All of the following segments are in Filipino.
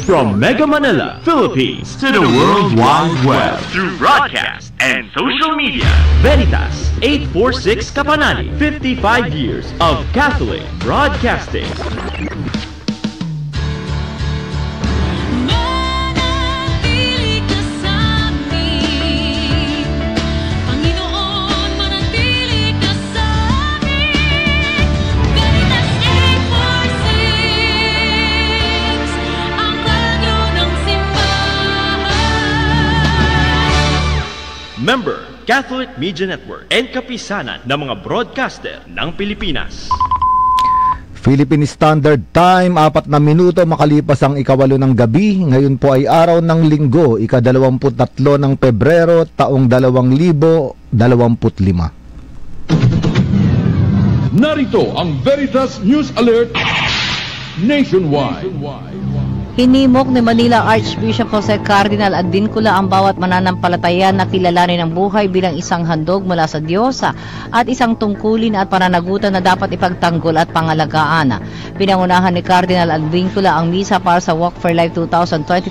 From Mega Manila, Philippines, to the World Wide Web, through broadcast and social media. Veritas 846 Kapanani, 55 years of Catholic broadcasting. Member, Catholic Media Network and kapisanan ng mga broadcaster ng Pilipinas. Philippine Standard Time, 4 na minuto makalipas ang 8 ng gabi. Ngayon po ay araw ng Linggo, ika-23 ng Pebrero, taong 2025. Narito ang Veritas News Alert Nationwide. Hinimok ni Manila Archbishop Jose Cardinal Advincula ang bawat mananampalataya na kilalanin ang buhay bilang isang handog mula sa Diyos at isang tungkulin at pananagutan na dapat ipagtanggol at pangalagaan. Pinangunahan ni Cardinal Advincula ang misa para sa Walk for Life 2025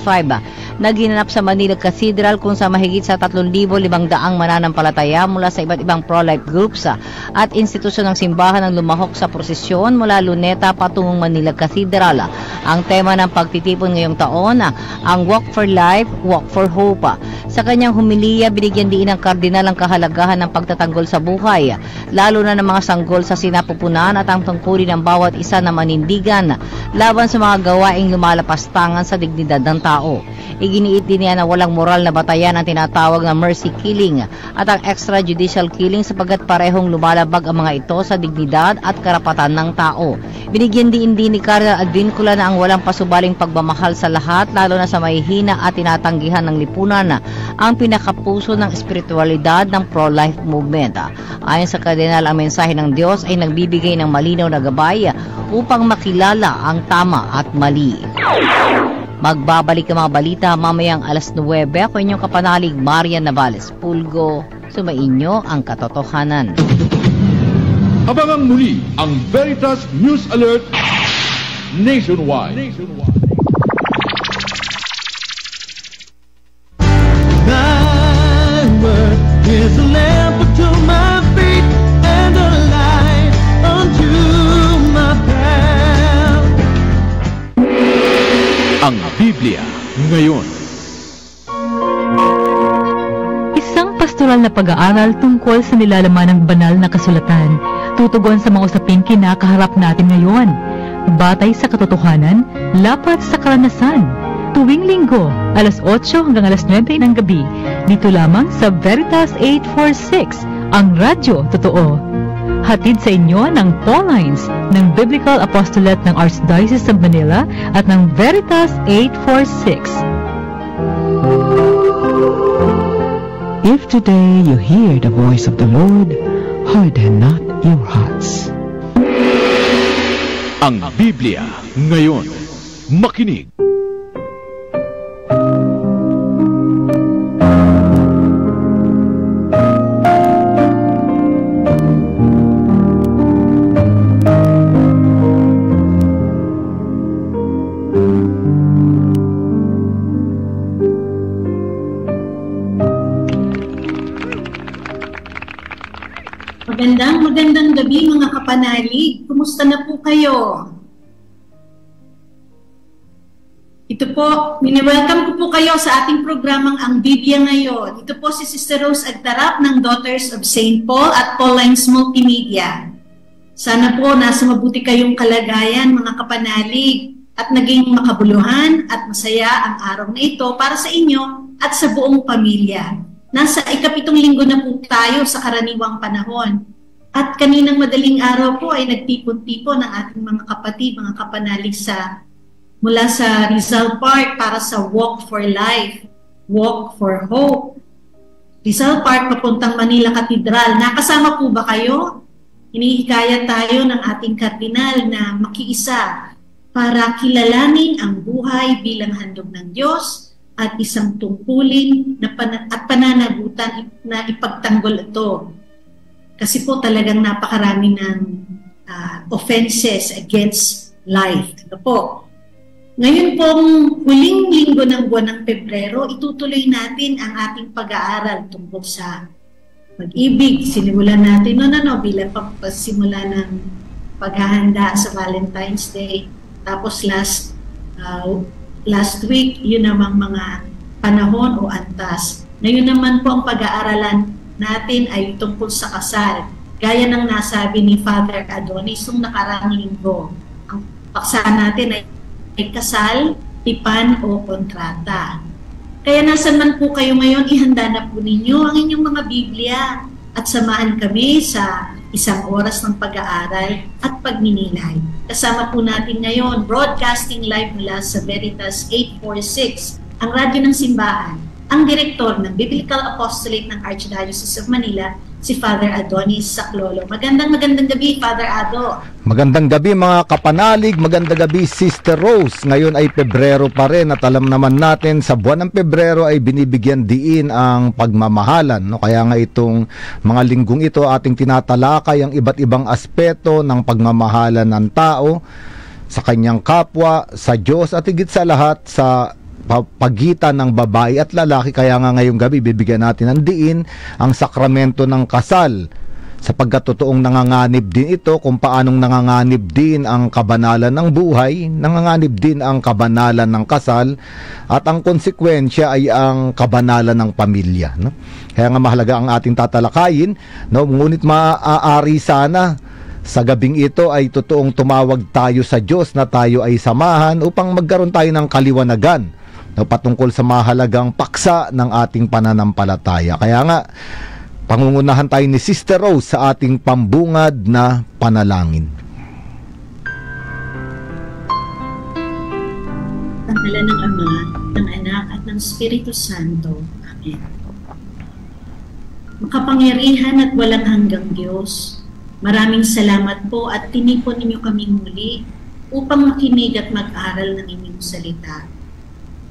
na ginanap sa Manila Cathedral kung sa mahigit sa 3,500 mananampalataya mula sa iba't ibang pro-life groups at institusyon ng simbahan ang lumahok sa prosesyon mula Luneta patungong Manila Cathedral. Ang tema ng pagtitipon ngayong taon, ang Walk for Life, Walk for Hope. Sa kanyang humiliya, binigyan din ng kardinal ang kahalagahan ng pagtatanggol sa buhay, lalo na ng mga sanggol sa sinapupunan at ang tungkulin ng bawat isa na manindigan laban sa mga gawaing lumalapastangan sa dignidad ng tao. Iginiit din niya na walang moral na batayan ang tinatawag na mercy killing at ang extrajudicial killing sapagkat parehong lumalabag ang mga ito sa dignidad at karapatan ng tao. Binigyan din ni Cardinal Advincula na ang walang pasubaling pagmamahal sa lahat, lalo na sa mahihina at tinatanggihan ng lipunan, ang pinakapuso ng espiritualidad ng pro-life movement. Ayon sa Kardinal, ang mensahe ng Diyos ay nagbibigay ng malinaw na gabay upang makilala ang tama at mali. Magbabalik ang mga balita mamayang alas 9. Ako inyong kapanalig, Marian Navales Pulgo. Sumainyo ang katotohanan. Abangang muli ang Veritas News Alert Nationwide. Thy word is a lamp unto my feet and a light unto my path. Ang Biblia ngayon. Isang pastoral na pag-aaral tungkol sa nilalaman ng banal na kasulatan, tutugon sa mga usaping kinakaharap natin ngayon. Batay sa katotohanan, lapat sa karanasan. Tuwing Linggo, alas 8 hanggang alas 9 ng gabi, dito lamang sa Veritas 846, ang radyo totoo. Hatid sa inyo ng Paulines ng Biblical Apostolate ng Archdiocese of Manila at ng Veritas 846. If today you hear the voice of the Lord, harden not your hearts. Ang Biblia ngayon. Makinig. Magandang gabi mga kapanalig. Kumusta na po kayo? Ito po, welcome ko po kayo sa ating programang Ang Biblia Ngayon. Ito po si Sister Rose Agtarap ng Daughters of St. Paul at Paulines Multimedia. Sana po nasa mabuti kayong kalagayan mga kapanalig at naging makabuluhan at masaya ang araw na ito para sa inyo at sa buong pamilya. Nasa ika-7 linggo na po tayo sa karaniwang panahon. At kaninang madaling araw po ay nagtipon-tipon ang ating mga kapatid, mga kapanalig mula sa Rizal Park para sa Walk for Life, Walk for Hope. Rizal Park papuntang Manila Cathedral. Nakasama po ba kayo? Hinihikayat tayo ng ating kardinal na makiisa para kilalanin ang buhay bilang handog ng Diyos at isang tungkulin at pananagutan na ipagtanggol ito. Kasi po talagang napakarami ng offenses against life. Ito po. Ngayon pong huling linggo ng buwan ng Pebrero, itutuloy natin ang ating pag-aaral tungkol sa pag-ibig. Sinimulan natin bilang pagpasimula ng paghahanda sa Valentine's Day. Tapos last week, yun namang mga panahon o antas. Ngayon naman po ang pag-aaralan natin ay tungkol sa kasal. Gaya ng nasabi ni Father Adonis nung nakaraang linggo. Ang paksa natin ay kasal, tipan o kontrata. Kaya nasan man po kayo ngayon, ihanda na po ninyo ang inyong mga Biblia at samahan kami sa isang oras ng pag-aaral at pagninilay. Kasama po natin ngayon, broadcasting live mula sa Veritas 846, ang radyo ng simbahan, ang direktor ng Biblical Apostolate ng Archdiocese of Manila, si Father Adonis Saclolo. Magandang gabi, Father Ado. Magandang gabi mga kapanalig, magandang gabi Sister Rose. Ngayon ay Pebrero pa rin at alam naman natin sa buwan ng Pebrero ay binibigyan diin ang pagmamahalan. No? Kaya nga itong mga linggong ito ating tinatalakay ang iba't ibang aspeto ng pagmamahalan ng tao sa kanyang kapwa, sa Diyos at higit sa lahat sa pagitan ng babae at lalaki. Kaya nga ngayong gabi bibigyan natin ng diin ang sakramento ng kasal, sapagkat totoong nanganganib din ito kung paanong nanganganib din ang kabanalan ng buhay, nanganganib din ang kabanalan ng kasal at ang konsekwensya ay ang kabanalan ng pamilya, no? Kaya nga mahalaga ang ating tatalakayin, no? Ngunit maaari sana sa gabing ito ay totoong tumawag tayo sa Diyos na tayo ay samahan upang magkaroon tayo ng kaliwanagan patungkol sa mahalagang paksa ng ating pananampalataya. Kaya nga, pangungunahan tayo ni Sister Rose sa ating pambungad na panalangin. Ang ngalan ng Ama, ng Anak at ng Espiritu Santo. Amen. Makapangyarihan at walang hanggang Diyos, maraming salamat po at tinipon ninyo kaming muli upang makinig at mag-aral ng inyong salita.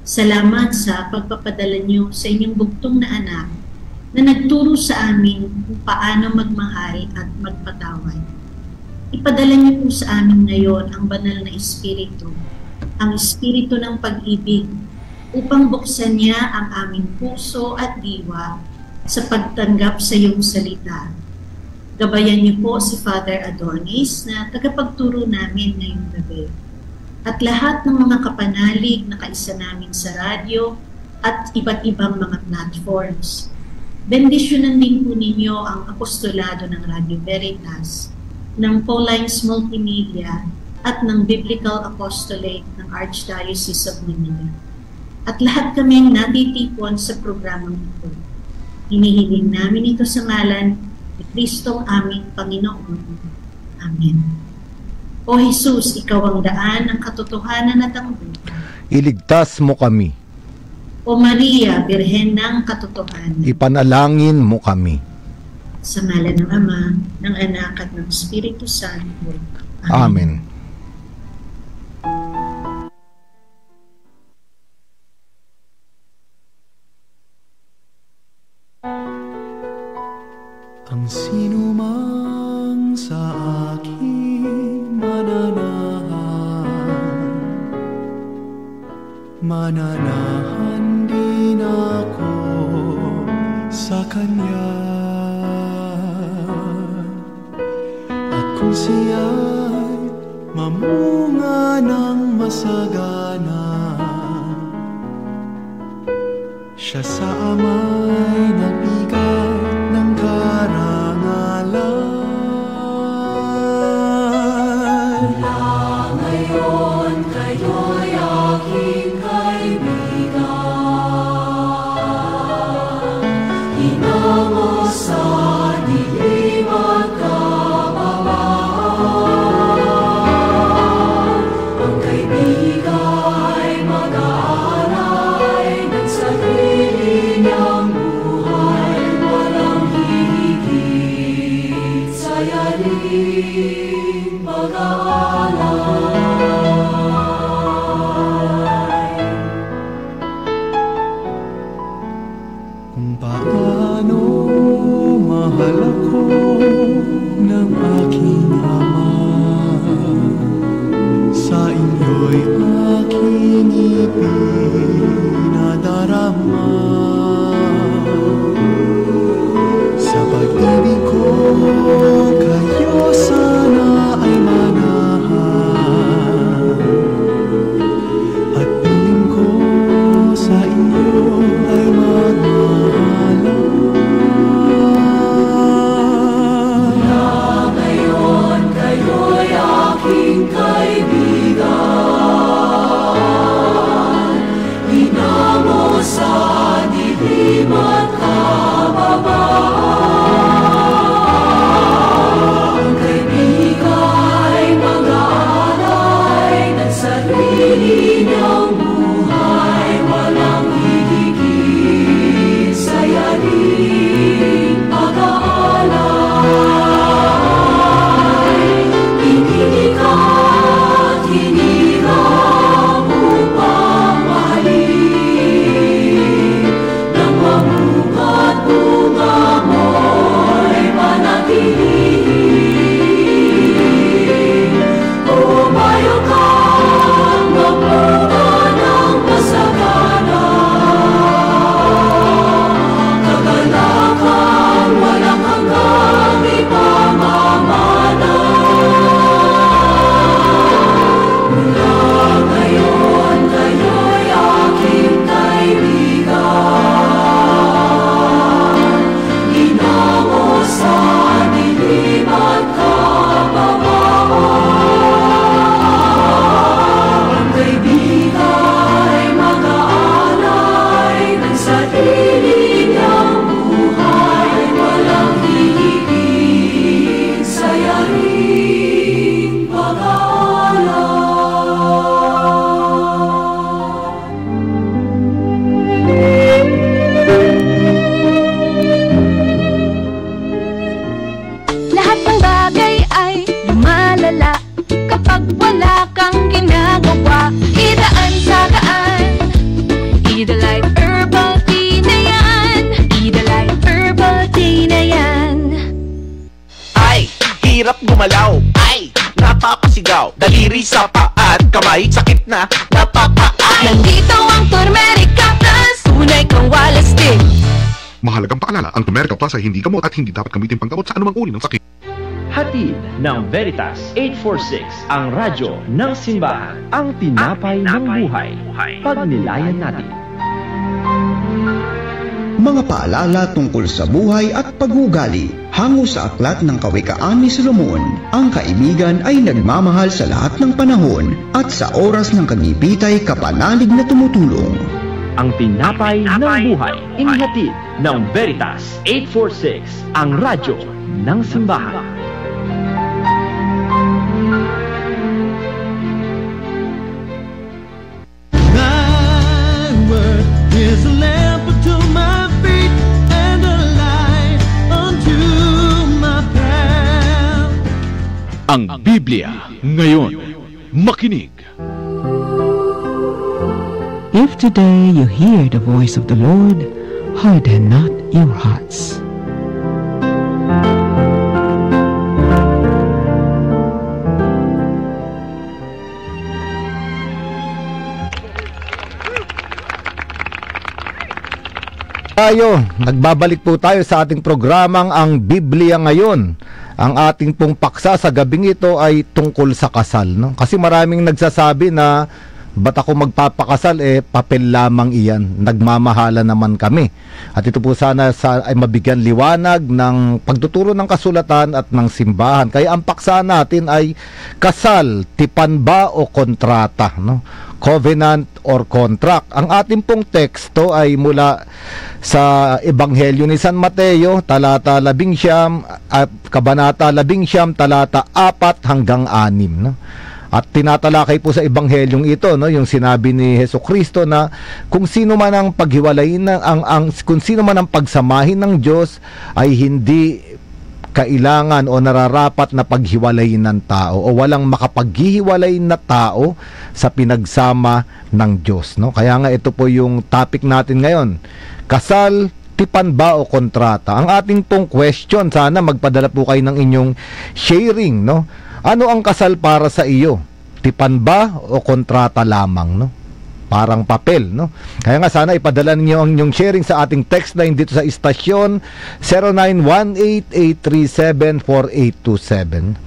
Salamat sa pagpapadala niyo sa inyong bugtong na anak na nagturo sa amin kung paano magmahal at magpatawad. Ipadala niyo po sa amin ngayon ang banal na Espiritu, ang Espiritu ng pag-ibig, upang buksan niya ang aming puso at diwa sa pagtanggap sa iyong salita. Gabayan niyo po si Father Adonis na tagapagturo namin ngayong gabi, at lahat ng mga kapanalig na kaisa namin sa radyo at iba't ibang mga platforms. Bendisyonan din po ninyo ang apostolado ng Radio Veritas, ng Paulines Multimedia at ng Biblical Apostolate ng Archdiocese of Manila. At lahat kaming natitipon sa programang ito. Hinihiling namin ito sa ngalan ni Kristong aming Panginoon. Amen. O Jesus, ikaw ang daan, ang katotohanan at ang buhay. Iligtas mo kami. O Maria, Birhen ng katotohanan. Ipanalangin mo kami. Sa ngalan ng Ama, ng Anak at ng Espiritu Santo. Amen. Ang sinumang sa aking mananahan din ako sa Kanya. At kung siya'y mamunga ng masagana, siya sa ama'y nabigay ng karangalan. Ngayon kayo'y aking kaibigan, inango sa dilim at kababahan. Ang kaibiga'y mag-aalay ng sarili niyang buhay, walang hihigit sa yaring pag-aalay. Kung paano mahal ako ng aking Ama, sa inyo'y aking sumasigaw. Daliri sa paat, kamay, sakit na, napapaay. Nandito ang Turmerica Plus, tunay kang walastik. Mahalagang paalala, ang Turmerica Plus ay hindi gamot at hindi dapat gamitin panggamot sa anumang uri ng sakit. Hatid ng Veritas 846, ang radyo ng simbahan, ang tinapay ng buhay. Pagnilayan natin. Mga paalala tungkol sa buhay at pag-uugali. Hango sa aklat ng Kawikaan ni Solomon, ang kaibigan ay nagmamahal sa lahat ng panahon at sa oras ng kagibit ay kapanalig na tumutulong. Ang tinapay ng buhay, inihatid ng Veritas 846, ang radyo ng simbahan. Is a lamp unto my feet and a light unto my path. Ang Biblia ngayon. Makinig. If today you hear the voice of the Lord, harden not your hearts. Nagbabalik po tayo sa ating programang Ang Biblia Ngayon. Ang ating pong paksa sa gabing ito ay tungkol sa kasal, no? Kasi maraming nagsasabi na ba't ako magpapakasal, papel lamang iyan, nagmamahala naman kami. At ito po sana ay mabigyan liwanag ng pagtuturo ng kasulatan at ng simbahan. Kaya ang paksa natin ay kasal, tipan ba o kontrata, no? Covenant or contract. Ang ating pong teksto ay mula sa Ebanghelyo ni San Mateo, talata 11, kabanata 11, talata 4 hanggang 6, no? At tinatalakay po sa Ebanghelyong ito, no, yung sinabi ni Hesukristo na kung sino man ang paghiwalayin kung sino man ang pagsamahin ng Diyos ay hindi kailangan o nararapat na paghiwalayin ng tao o walang makapaghihiwalay na tao sa pinagsama ng Diyos, no? Kaya nga ito po yung topic natin ngayon. Kasal, tipan ba o kontrata? Ang ating pong question, sana magpadala po kayo ng inyong sharing, no? Ano ang kasal para sa iyo? Tipan ba o kontrata lamang, no? Parang papel, no? Kaya nga sana ipadala ninyo ang inyong sharing sa ating text line dito sa istasyon 0918-837-4827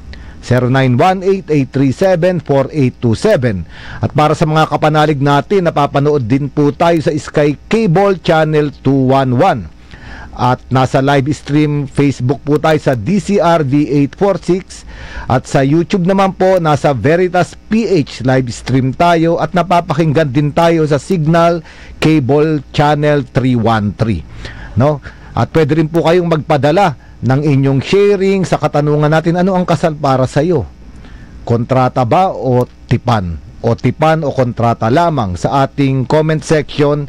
0918-837-4827. At para sa mga kapanalig natin, napapanood din po tayo sa Sky Cable Channel 211. At nasa live stream Facebook po tayo sa DCRD 846. At sa YouTube naman po, nasa Veritas PH live stream tayo. At napapakinggan din tayo sa Signal Cable Channel 313, no? At pwede rin po kayong magpadala ng inyong sharing sa katanungan natin, ano ang kasal para sa iyo? Kontrata ba o tipan? O tipan o kontrata lamang, sa ating comment section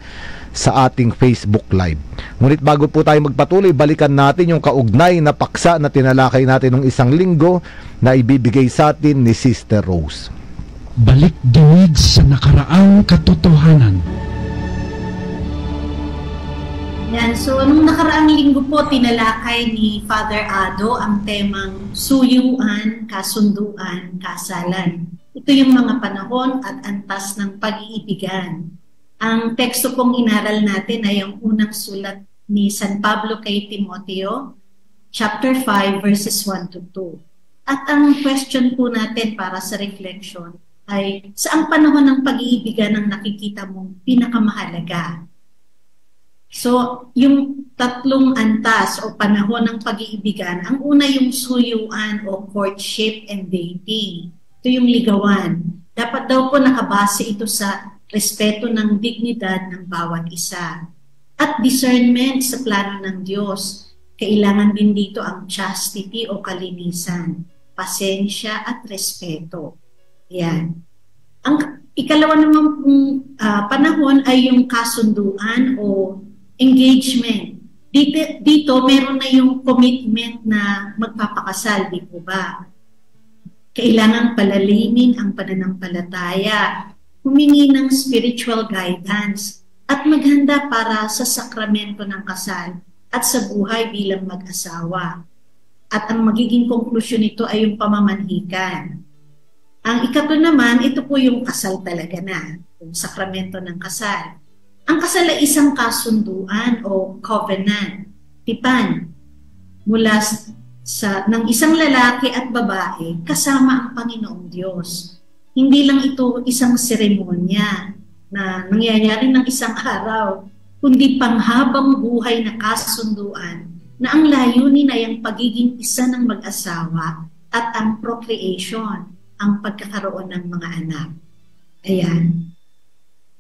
sa ating Facebook Live. Ngunit bago po tayo magpatuloy, balikan natin yung kaugnay na paksa na tinalakay natin ng isang linggo na ibibigay sa atin ni Sister Rose. Balik dinig sa nakaraang katotohanan. Yan, so nung nakaraang linggo po, tinalakay ni Father Ado ang temang suyuan, kasunduan, kasalan. Ito yung mga panahon at antas ng pag-iibigan. Ang teksto pong inaral natin ay ang unang sulat ni San Pablo kay Timoteo, chapter 5, verses 1 to 2. At ang question po natin para sa reflection ay, saang panahon ng pag-iibigan ang nakikita mong pinakamahalaga? So, yung tatlong antas o panahon ng pag-iibigan, ang una yung suyuan o courtship and dating. Ito yung ligawan. Dapat daw po nakabase ito sa respeto ng dignidad ng bawat isa. At discernment sa plano ng Diyos. Kailangan din dito ang chastity o kalinisan, pasensya at respeto. Yan. Ang ikalawa namang panahon ay yung kasunduan o engagement. Dito meron na yung commitment na magpapakasal, di po ba? Kailangan palalimin ang pananampalataya, humingi ng spiritual guidance, at maghanda para sa sakramento ng kasal at sa buhay bilang mag-asawa. At ang magiging konklusyon nito ay yung pamamanhikan. Ang ika-2 naman, ito po yung kasal talaga na, yung sakramento ng kasal. Ang kasal ay isang kasunduan o covenant, tipan, mula ng isang lalaki at babae kasama ang Panginoong Diyos. Hindi lang ito isang seremonya na nangyayari ng isang araw, kundi panghabang buhay na kasunduan na ang layunin ay ang pagiging isa ng mag-asawa at ang procreation, ang pagkakaroon ng mga anak. Ayan.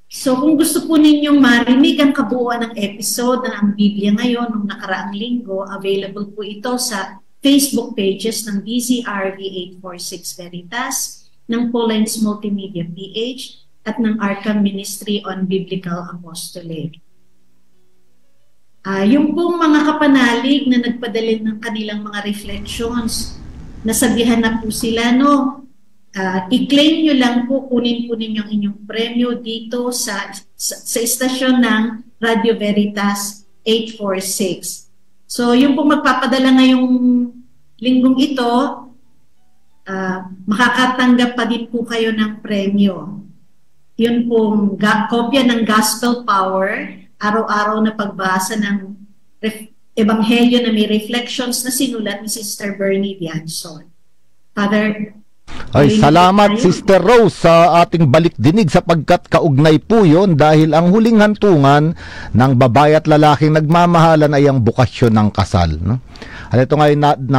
So kung gusto po ninyong marinig ang kabuuan ng episode ng Ang Biblia Ngayon nung nakaraang linggo, available po ito sa Facebook pages ng BZRV 846 Veritas, ng Pauline's Multimedia PH, at ng Arkham Ministry on Biblical Apostolate. Yung pong mga kapanalig na nagpadala ng kanilang mga reflections, nasabihan na po sila, no? I-claim nyo lang po, kunin po ninyong inyong premyo dito sa istasyon ng Radio Veritas 846. So, yung po magpapadala ngayong linggong ito, makakatanggap pa din po kayo ng premyo. Yun pong kopya ng Gospel Power, araw-araw na pagbasa ng Ebanghelyo na may reflections na sinulat ni Sister Bernie Dianson. Father, ay, salamat Sister Rose sa ating balikdinig sapagkat kaugnay po yun dahil ang huling hantungan ng babae at lalaking nagmamahalan ay ang bukasyon ng kasal. No? At ito nga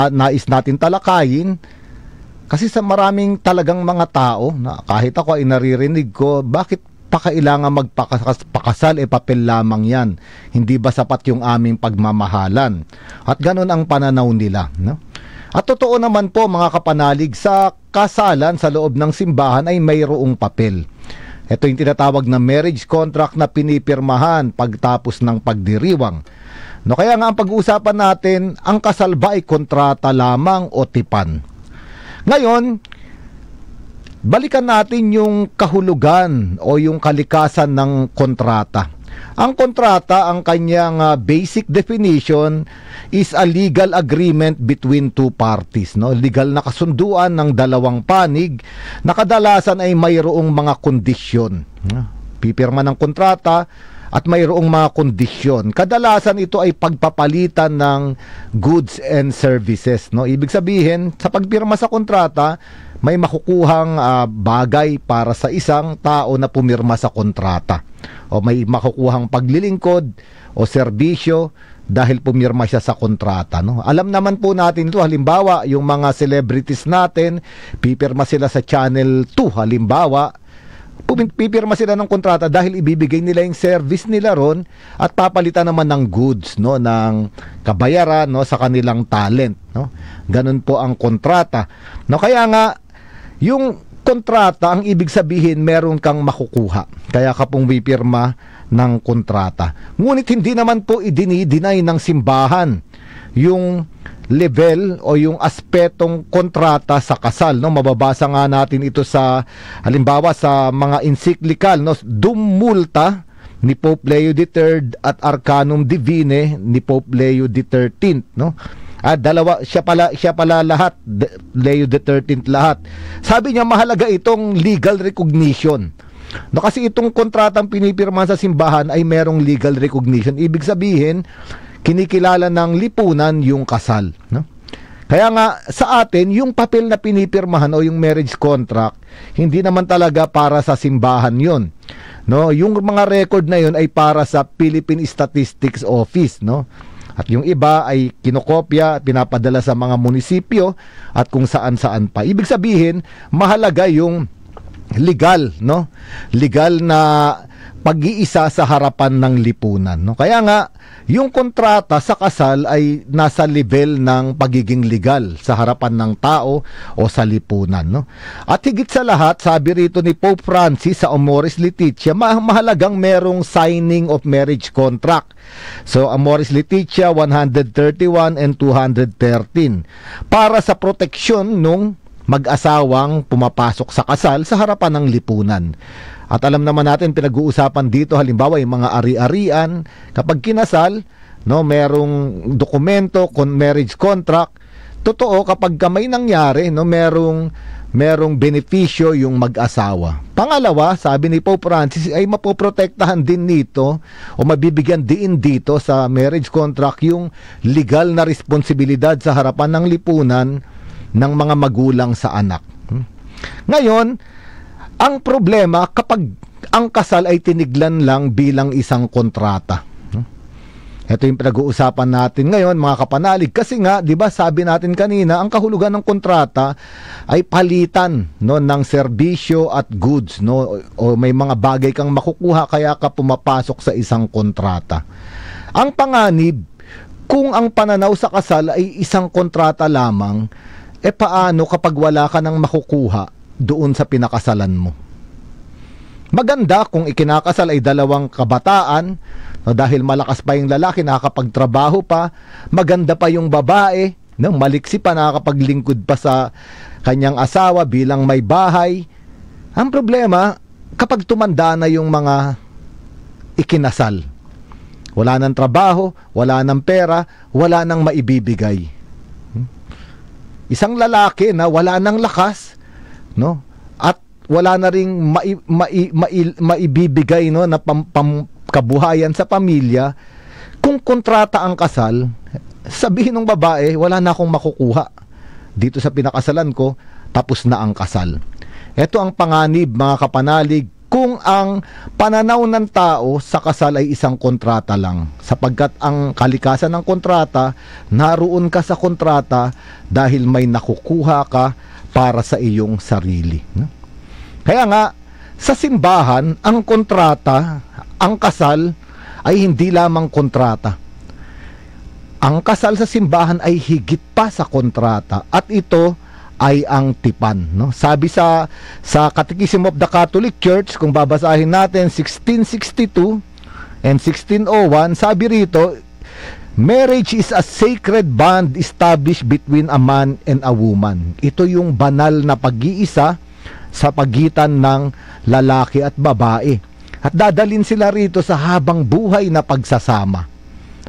nais natin talakayin kasi sa maraming talagang mga tao, na kahit ako ay naririnig ko, bakit pa kailangan magpakasal, papel lamang yan. Hindi ba sapat yung aming pagmamahalan? At ganun ang pananaw nila. No? At totoo naman po mga kapanalig, sa kasalan sa loob ng simbahan ay mayroong papel. Ito yung tinatawag na marriage contract na pinipirmahan pagtapos ng pagdiriwang. No, kaya nga ang pag-uusapan natin, ang kasal ba ay kontrata lamang o tipan? Ngayon, balikan natin yung kahulugan o yung kalikasan ng kontrata. Ang kontrata, ang kanyang basic definition is a legal agreement between two parties. No? Legal na kasunduan ng dalawang panig na kadalasan ay mayroong mga kondisyon. Pipirma ng kontrata at mayroong mga kondisyon. Kadalasan ito ay pagpapalitan ng goods and services. No? Ibig sabihin, sa pagpirma sa kontrata, may makukuhang bagay para sa isang tao na pumirma sa kontrata. O may makukuhang paglilingkod o serbisyo dahil pumirma siya sa kontrata. No? Alam naman po natin ito, halimbawa, yung mga celebrities natin, pipirma sila sa Channel 2, halimbawa, pipirma sila ng kontrata dahil ibibigay nila yung service nila ron at papalitan naman ng goods, no, ng kabayaran, no, sa kanilang talent. No? Ganun po ang kontrata. No, kaya nga, yung kontrata, ang ibig sabihin, meron kang makukuha. Kaya ka pong pipirma ng kontrata. Ngunit hindi naman po idinideny ng simbahan yung level o yung aspetong kontrata sa kasal. No? Mababasa nga natin ito sa, halimbawa, sa mga encyclical, no? Dum Multa ni Pope Leo III at Arcanum Divine ni Pope Leo XIII. No? Dalawa, siya pala lahat, Leo XIII lahat. Sabi niya, mahalaga itong legal recognition. No, kasi itong kontratang pinipirma sa simbahan ay merong legal recognition. Ibig sabihin, kinikilala ng lipunan yung kasal. No? Kaya nga, sa atin, yung papel na pinipirmahan o yung marriage contract, hindi naman talaga para sa simbahan yun. No? Yung mga record na yun ay para sa Philippine Statistics Office. No? At yung iba ay kinokopya, pinapadala sa mga munisipyo at kung saan-saan pa. Ibig sabihin, mahalaga yung legal, no? Legal na pag-iisa sa harapan ng lipunan, no? Kaya nga, yung kontrata sa kasal ay nasa level ng pagiging legal sa harapan ng tao o sa lipunan, no? At higit sa lahat, sabi rito ni Pope Francis sa Amoris Laetitia, mahalagang merong signing of marriage contract. So, Amoris Laetitia 131 and 213 para sa proteksyon nung mag-asawang pumapasok sa kasal sa harapan ng lipunan. At alam naman natin, pinag-uusapan dito halimbawa yung mga ari-arian, kapag kinasal, no, merong dokumento, marriage contract. Totoo, kapag may nangyari, no, merong merong benepisyo yung mag-asawa. Pangalawa, sabi ni Pope Francis, ay mapoprotektahan din nito o mabibigyan din dito sa marriage contract yung legal na responsibilidad sa harapan ng lipunan ng mga magulang sa anak. Ngayon, ang problema kapag ang kasal ay tiniglan lang bilang isang kontrata. Ito yung pinag-uusapan natin ngayon, mga kapanalig. Kasi nga, di ba, sabi natin kanina, ang kahulugan ng kontrata ay palitan, no, ng serbisyo at goods, no, o may mga bagay kang makukuha kaya ka pumapasok sa isang kontrata. Ang panganib, kung ang pananaw sa kasal ay isang kontrata lamang, paano kapag wala ka nang makukuha doon sa pinakasalan mo? Maganda kung ikinakasal ay dalawang kabataan, no, dahil malakas pa yung lalaki, nakakapagtrabaho pa, maganda pa yung babae, no, maliksi pa, nakakapaglingkod pa sa kanyang asawa bilang may bahay. Ang problema, kapag tumanda na yung mga ikinasal, wala nang trabaho, wala nang pera, wala nang maibibigay. Isang lalaki na wala nang lakas, no, at wala na ring maibibigay, no, na kabuhayan sa pamilya. Kung kontrata ang kasal, sabihin ng babae, wala na akong makukuha dito sa pinakasalan ko, tapos na ang kasal. Ito ang panganib, mga kapanalig, kung ang pananaw ng tao sa kasal ay isang kontrata lang, sapagkat ang kalikasan ng kontrata, naroon ka sa kontrata dahil may nakukuha ka para sa iyong sarili, no? Kaya nga, sa simbahan, ang kontrata, ang kasal, ay hindi lamang kontrata. Ang kasal sa simbahan ay higit pa sa kontrata, at ito ay ang tipan, no? Sabi sa Catechism of the Catholic Church, kung babasahin natin 1662 and 1601, sabi rito, marriage is a sacred bond established between a man and a woman. Ito yung banal na pag-iisa sa pagitan ng lalaki at babae. At dadalhin sila rito sa habang buhay na pagsasama.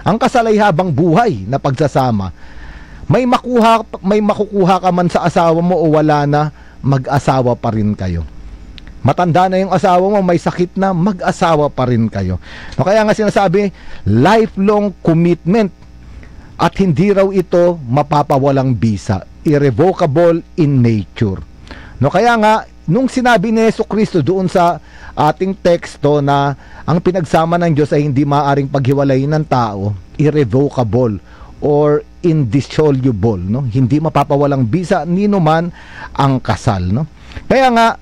Ang kasal ay habang buhay na pagsasama. May makukuha ka man sa asawa mo o wala na, mag-asawa pa rin kayo. Matanda na yung asawa mo, may sakit na, mag-asawa pa rin kayo. No, kaya nga sinasabi, lifelong commitment, at hindi raw ito mapapawalang bisa, irrevocable in nature. No, kaya nga, nung sinabi ni Jesucristo doon sa ating teksto na ang pinagsama ng Diyos ay hindi maaaring paghiwalayin ng tao, irrevocable or indissoluble, no? Hindi mapapawalang bisa nino man ang kasal, no? Kaya nga,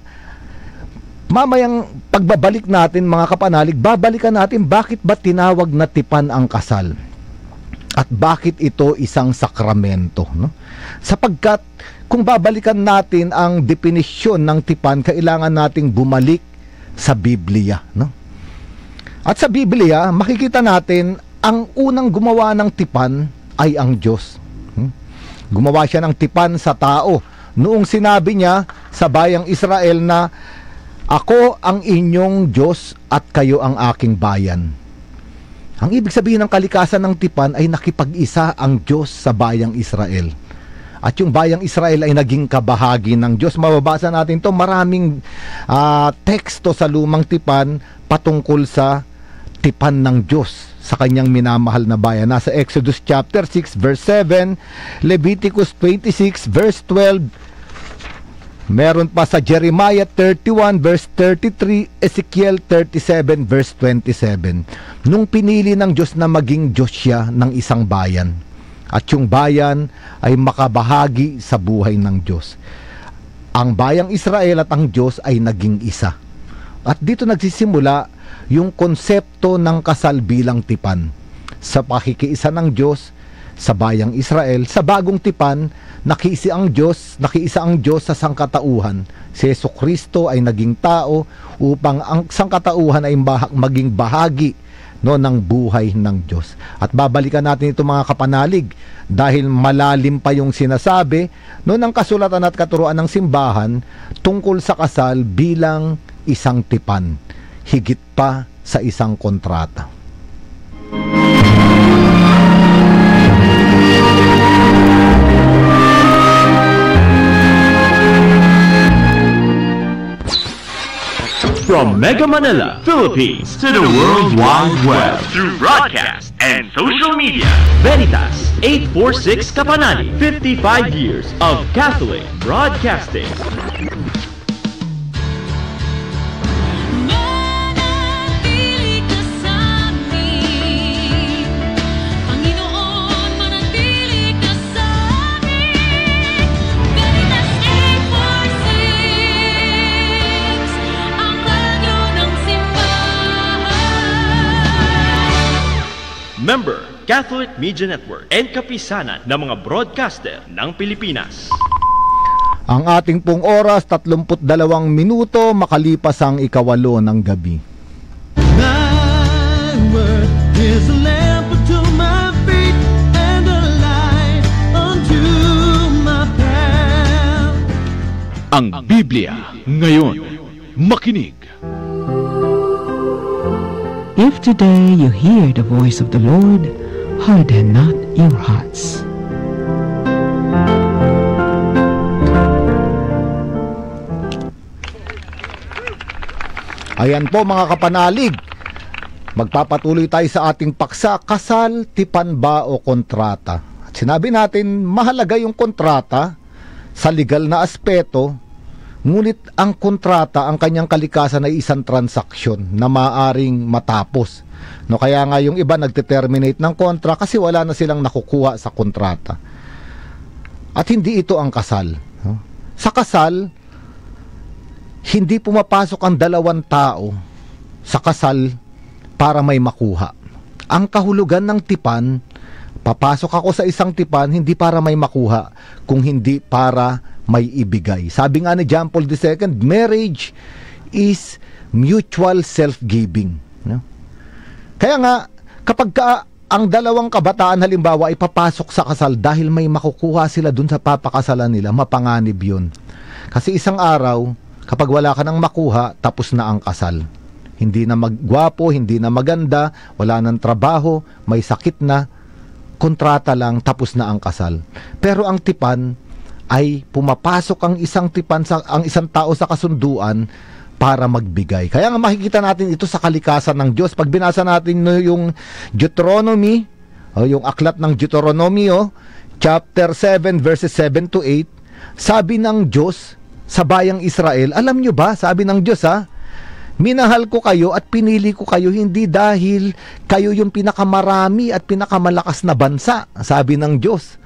mamayang pagbabalik natin, mga kapanalig, babalikan natin bakit ba tinawag na tipan ang kasal at bakit ito isang sakramento, no? Sapagkat kung babalikan natin ang definisyon ng tipan, kailangan nating bumalik sa Biblia, no? At sa Biblia, makikita natin ang unang gumawa ng tipan ay ang Diyos. Gumawa siya ng tipan sa tao noong sinabi niya sa bayang Israel na, ako ang inyong Diyos at kayo ang aking bayan. Ang ibig sabihin ng kalikasan ng tipan ay nakipag-isa ang Diyos sa bayang Israel. At yung bayang Israel ay naging kabahagi ng Diyos. Mababasa natin to, maraming teksto sa lumang tipan patungkol sa tipan ng Diyos sa kanyang minamahal na bayan. Nasa Exodus chapter 6 verse 7, Leviticus 26 verse 12, meron pa sa Jeremiah 31 verse 33, Ezekiel 37 verse 27. Nung pinili ng Diyos na maging Diyos siya ng isang bayan, at yung bayan ay makabahagi sa buhay ng Diyos, ang bayang Israel at ang Diyos ay naging isa. At dito nagsisimula yung konsepto ng kasal bilang tipan. Sa pakikiisa ng Diyos sa bayang Israel, sa bagong tipan, nakiisa ang Diyos sa sangkatauhan. Si Jesucristo ay naging tao upang ang sangkatauhan ay maging bahagi, no, ng buhay ng Diyos. At babalikan natin ito, mga kapanalig, dahil malalim pa yung sinasabi no, ng kasulatan at katuruan ng simbahan tungkol sa kasal bilang isang tipan, higit pa sa isang kontrata. From Mega Manila, Philippines to the World Wide Web through broadcast and social media. Veritas 846 Kapanani, 55 years of Catholic broadcasting. Member, Catholic Media Network and kapisanan ng mga broadcaster ng Pilipinas. Ang ating pong oras, 32 minuto, makalipas ang 8 ng gabi. Thy word is a lamp unto my feet and a light unto my path. Ang Biblia ngayon. Makinig. If today you hear the voice of the Lord, harden not your hearts. Ayan po mga kapanalig, magpapatuloy tayo sa ating paksa, kasal, tipan ba o kontrata. At sinabi natin, mahalaga yung kontrata sa legal na aspeto, ngunit ang kontrata, ang kanyang kalikasan ay isang transaksyon na maaring matapos. No, kaya nga yung iba nagte-terminate ng kontra kasi wala na silang nakukuha sa kontrata. At hindi ito ang kasal. No? Sa kasal, hindi pumapasok ang dalawang tao sa kasal para may makuha. Ang kahulugan ng tipan, papasok ako sa isang tipan hindi para may makuha, kung hindi para may ibigay. Sabi nga ni John Paul II, marriage is mutual self-giving. No? Kaya nga, kapag ang dalawang kabataan halimbawa ay papasok sa kasal dahil may makukuha sila dun sa papakasalan nila, mapanganib yun. Kasi isang araw, kapag wala ka nang makuha, tapos na ang kasal. Hindi na magwapo, hindi na maganda, wala nang trabaho, may sakit na, kontrata lang, tapos na ang kasal. Pero ang tipan ay pumapasok ang isang tao sa kasunduan para magbigay. Kaya nga makikita natin ito sa kalikasan ng Diyos. Pag binasa natin yung Deuteronomy, yung aklat ng Deuteronomy, chapter 7 verses 7 to 8, sabi ng Diyos sa bayang Israel, alam nyo ba, sabi ng Diyos minahal ko kayo at pinili ko kayo hindi dahil kayo yung pinakamarami at pinakamalakas na bansa, sabi ng Diyos.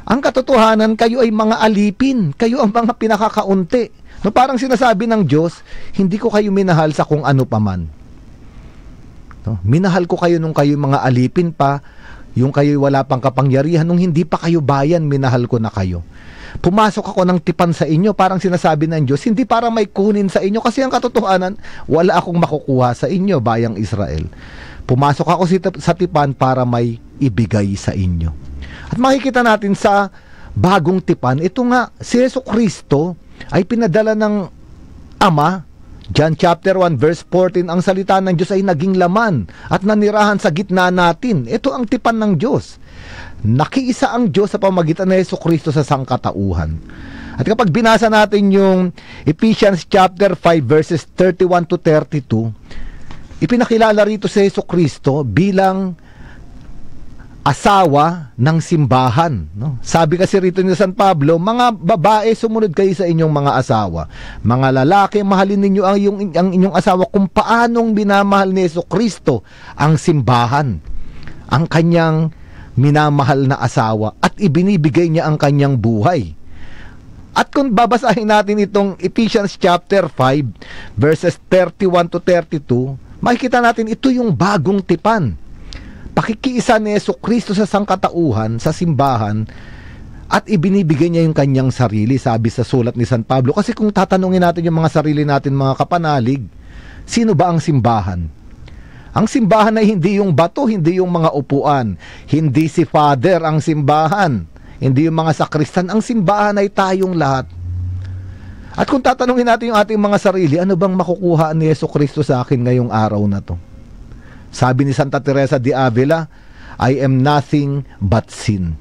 Ang katotohanan, kayo ay mga alipin. Kayo ang mga pinakakaunti. No, parang sinasabi ng Diyos, hindi ko kayo minahal sa kung ano paman. No, minahal ko kayo nung kayo mga alipin pa, yung kayo wala pang kapangyarihan, nung hindi pa kayo bayan, minahal ko na kayo. Pumasok ako ng tipan sa inyo, parang sinasabi ng Diyos, hindi para may kunin sa inyo, kasi ang katotohanan, wala akong makukuha sa inyo, bayang Israel. Pumasok ako sa tipan para may ibigay sa inyo. At makikita natin sa bagong tipan, ito nga, si Jesucristo ay pinadala ng Ama. John chapter 1 verse 14, ang salita ng Diyos ay naging laman at nanirahan sa gitna natin. Ito ang tipan ng Diyos. Nakiisa ang Diyos sa pamamagitan ni Jesucristo sa sangkatauhan. At kapag binasa natin yung Ephesians chapter 5 verses 31 to 32, ipinakilala rito si Jesucristo bilang asawa ng simbahan. No? Sabi kasi rito ni San Pablo, mga babae, sumunod kayo sa inyong mga asawa. Mga lalaki, mahalin ninyo ang inyong asawa kung paanong binamahal ni Jesucristo ang simbahan, ang kanyang minamahal na asawa, at ibinibigay niya ang kanyang buhay. At kung babasahin natin itong Ephesians chapter 5 verses 31 to 32, makikita natin ito yung bagong tipan. Pakikiisa ni Jesucristo sa sangkatauhan, sa simbahan, at ibinibigay niya yung kanyang sarili, sabi sa sulat ni San Pablo. Kasi kung tatanungin natin yung mga sarili natin, mga kapanalig, sino ba ang simbahan? Ang simbahan ay hindi yung bato, hindi yung mga upuan, hindi si Father ang simbahan, hindi yung mga sakristan. Ang simbahan ay tayong lahat. At kung tatanungin natin yung ating mga sarili, ano bang makukuha ni Jesucristo sa akin ngayong araw na to? Sabi ni Santa Teresa de Avila, I am nothing but sin.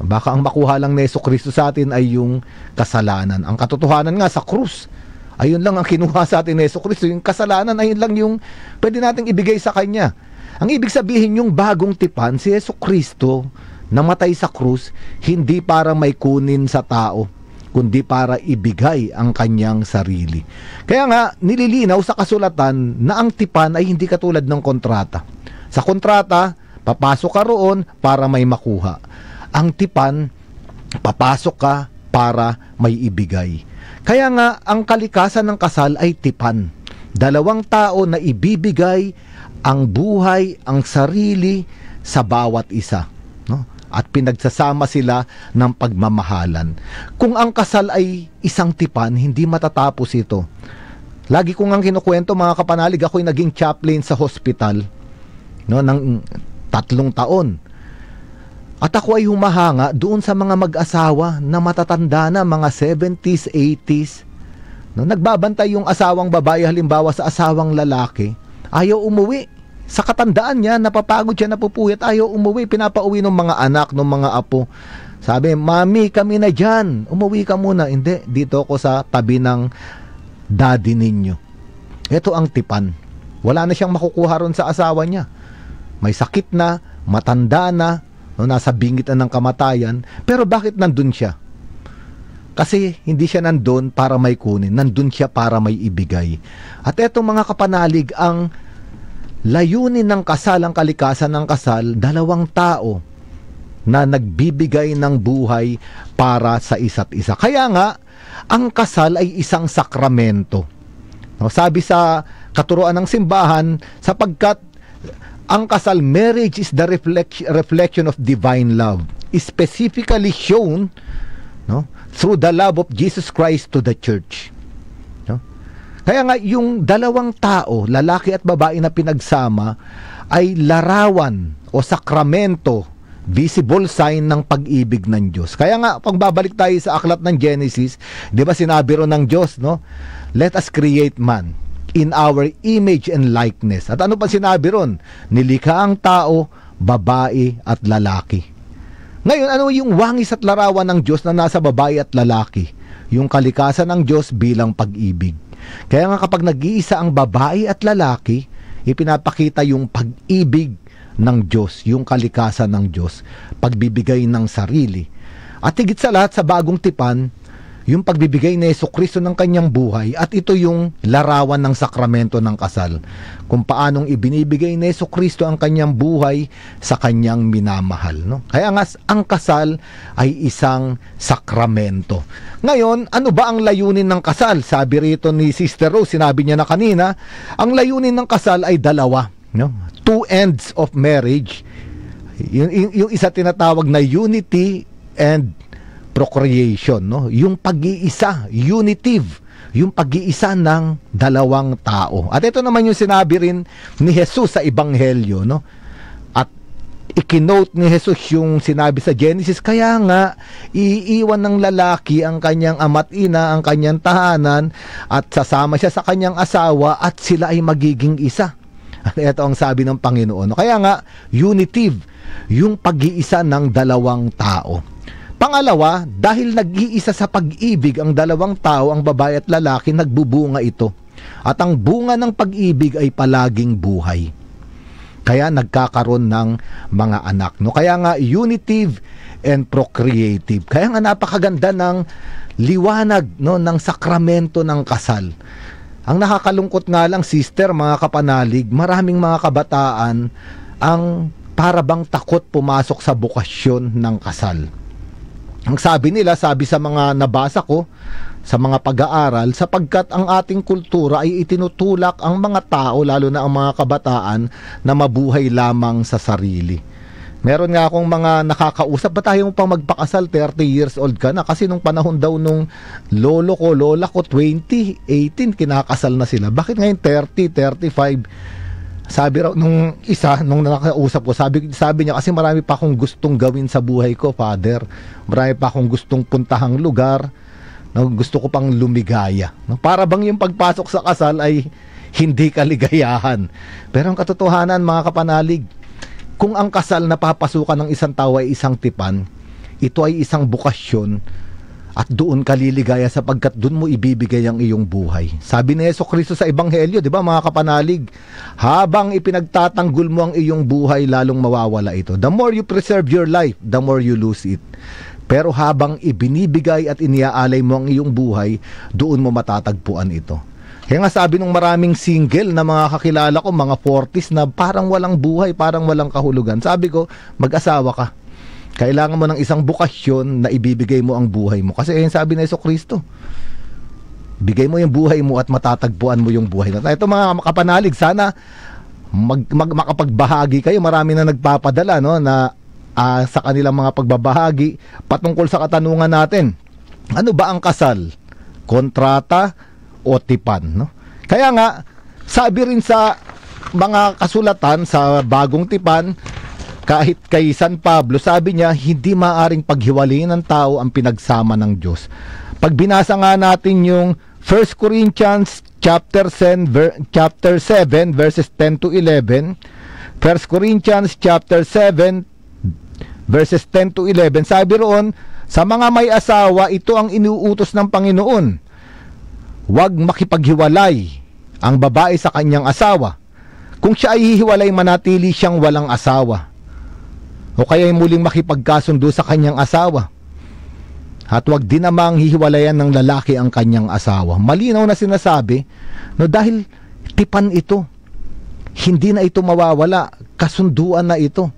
Baka ang makuha lang ni Jesucristo sa atin ay yung kasalanan. Ang katotohanan nga sa krus, Ayun lang ang kinuha sa atin ni Jesucristo. Yung kasalanan, ayun lang yung pwede nating ibigay sa Kanya. Ang ibig sabihin, yung bagong tipan, si Jesucristo, namatay sa krus, hindi para may kunin sa tao, kundi para ibigay ang kanyang sarili. Kaya nga, nililinaw sa kasulatan na ang tipan ay hindi katulad ng kontrata. Sa kontrata, papasok ka roon para may makuha. Ang tipan, papasok ka para may ibigay. Kaya nga, ang kalikasan ng kasal ay tipan. Dalawang tao na ibibigay ang buhay, ang sarili sa bawat isa. No? At pinagsasama sila ng pagmamahalan. Kung ang kasal ay isang tipan, hindi matatapos ito. Lagi ko ngang kinukwento, mga kapanalig, ako'y naging chaplain sa hospital, no, ng 3 taon. At ako ay humahanga doon sa mga mag-asawa na matatanda na, mga 70s, 80s. No, nagbabantay yung asawang babae, halimbawa sa asawang lalaki, ayaw umuwi. Sa katandaan niya, napapagod siya, napupuyat, ayaw umuwi. Pinapauwi ng mga anak, ng mga apo. Sabi, Mami, kami na dyan. Umuwi ka muna. Hindi, dito ako sa tabi ng daddy ninyo. Ito ang tipan. Wala na siyang makukuha ron sa asawa niya. May sakit na, matanda na, no, nasa bingit na ng kamatayan. Pero bakit nandun siya? Kasi hindi siya nandun para may kunin. Nandun siya para may ibigay. At etong mga kapanalig, ang layunin ng kasal, ang kalikasan ng kasal, dalawang tao na nagbibigay ng buhay para sa isa't isa. Kaya nga, ang kasal ay isang sakramento. No, sabi sa katuruan ng simbahan, sapagkat ang kasal, marriage is the reflection of divine love, specifically shown, no, through the love of Jesus Christ to the church. No? Kaya nga, yung dalawang tao, lalaki at babae na pinagsama, ay larawan o sakramento, visible sign ng pag-ibig ng Diyos. Kaya nga, pag babalik tayo sa aklat ng Genesis, di ba sinabi ron ng Diyos, no? Let us create man in our image and likeness. At ano pa sinabi ron? Nilikha ang tao, babae at lalaki. Ngayon, ano yung wangis at larawan ng Diyos na nasa babae at lalaki? Yung kalikasan ng Diyos bilang pag-ibig. Kaya nga kapag nag-iisa ang babae at lalaki, ipinapakita yung pag-ibig ng Diyos, yung kalikasan ng Diyos, pagbibigay ng sarili. At higit sa lahat, sa bagong tipan, yung pagbibigay ni Jesucristo ng kanyang buhay, at ito yung larawan ng sakramento ng kasal. Kung paanong ibinibigay ni Jesucristo ang kanyang buhay sa kanyang minamahal. No? Kaya nga, ang kasal ay isang sakramento. Ngayon, ano ba ang layunin ng kasal? Sabi rito ni Sister Rose, sinabi niya na kanina, ang layunin ng kasal ay dalawa. No? Two ends of marriage. Yung isa tinatawag na unity and procreation, no? Yung pag-iisa, unitive, yung pag-iisa ng dalawang tao. At ito naman yung sinabi rin ni Jesus sa Ebanghelyo, no? At ikinote ni Jesus yung sinabi sa Genesis, kaya nga iiwan ng lalaki ang kanyang ama't ina, ang kanyang tahanan, at sasama siya sa kanyang asawa at sila ay magiging isa. At ito ang sabi ng Panginoon. Kaya nga, unitive, yung pag-iisa ng dalawang tao. Pangalawa, dahil nag-iisa sa pag-ibig ang dalawang tao, ang babae at lalaki, nagbubunga ito. At ang bunga ng pag-ibig ay palaging buhay. Kaya nagkakaroon ng mga anak. No? Kaya nga, unitive and procreative. Kaya nga napakaganda ng liwanag, no, ng sakramento ng kasal. Ang nakakalungkot nga lang, sister, mga kapanalig, maraming mga kabataan ang parabang takot pumasok sa bukasyon ng kasal. Ang sabi nila, sabi sa mga nabasa ko, sa mga pag-aaral, sapagkat ang ating kultura ay itinutulak ang mga tao, lalo na ang mga kabataan, na mabuhay lamang sa sarili. Meron nga akong mga nakakausap, ba tayo pang magpakasal, 30 years old ka na? Kasi nung panahon daw nung lola ko, 2018, kinakasal na sila. Bakit ngayon 30, 35? Sabi raw nung isa, nung nakakausap ko, sabi niya, kasi marami pa akong gustong gawin sa buhay ko, Father. Marami pa akong gustong puntahang lugar, no, gusto ko pang lumigaya. No, para bang yung pagpasok sa kasal ay hindi kaligayahan. Pero ang katotohanan, mga kapanalig, kung ang kasal na papasukan ng isang tao ay isang tipan, ito ay isang bukasyon At doon ka liligaya sapagkat doon mo ibibigay ang iyong buhay. Sabi ni Jesucristo sa Ebanghelyo, di ba mga kapanalig? Habang ipinagtatanggol mo ang iyong buhay, lalong mawawala ito. The more you preserve your life, the more you lose it. Pero habang ibinibigay at iniaalay mo ang iyong buhay, doon mo matatagpuan ito. Kaya nga sabi ng maraming single na mga kakilala ko, mga 40s na parang walang buhay, parang walang kahulugan. Sabi ko, mag-asawa ka. Kailangan mo ng isang bukasyon na ibibigay mo ang buhay mo. Kasi ayun sabi ni Jesucristo, bigay mo yung buhay mo at matatagpuan mo yung buhay mo. Ito mga kapanalig, sana makapagbahagi kayo. Marami na nagpapadala no, na sa kanilang mga pagbabahagi patungkol sa katanungan natin. Ano ba ang kasal? Kontrata o tipan? No? Kaya nga, sabi rin sa mga kasulatan sa bagong tipan, kahit kay San Pablo, sabi niya, hindi maaring paghiwalayin ng tao ang pinagsama ng Diyos. Pag binasa nga natin yung 1 Corinthians chapter 7 verses 10 to 11, 1 Corinthians chapter 7 verses 10 to 11, sabi roon, sa mga may asawa, ito ang inuutos ng Panginoon. Huwag makipaghiwalay ang babae sa kanyang asawa. Kung siya ay hihiwalay, manatili siyang walang asawa. O kaya muling makipagkasundo sa kanyang asawa. At wag din namang hihiwalayan ng lalaki ang kanyang asawa. Malinaw na sinasabi, no, dahil tipan ito. Hindi na ito mawawala. Kasunduan na ito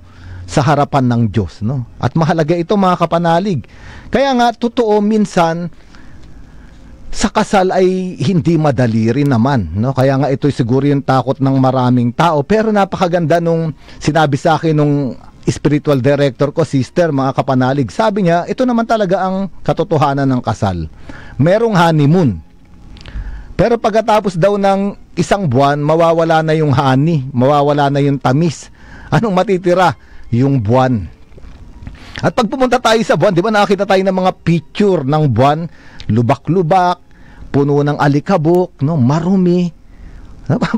sa harapan ng Diyos. No? At mahalaga ito mga kapanalig. Kaya nga, totoo minsan, sa kasal ay hindi madali rin naman. No? Kaya nga ito siguro yung takot ng maraming tao. Pero napakaganda nung sinabi sa akin nung spiritual director ko, sister, mga kapanalig. Sabi niya, ito naman talaga ang katotohanan ng kasal. Merong honeymoon. Pero pagkatapos daw ng isang buwan, mawawala na yung honey, mawawala na yung tamis. Anong matitira? Yung buwan. At pag pumunta tayo sa buwan, di ba nakakita tayo ng mga picture ng buwan, lubak-lubak, puno ng alikabok, no, marumi.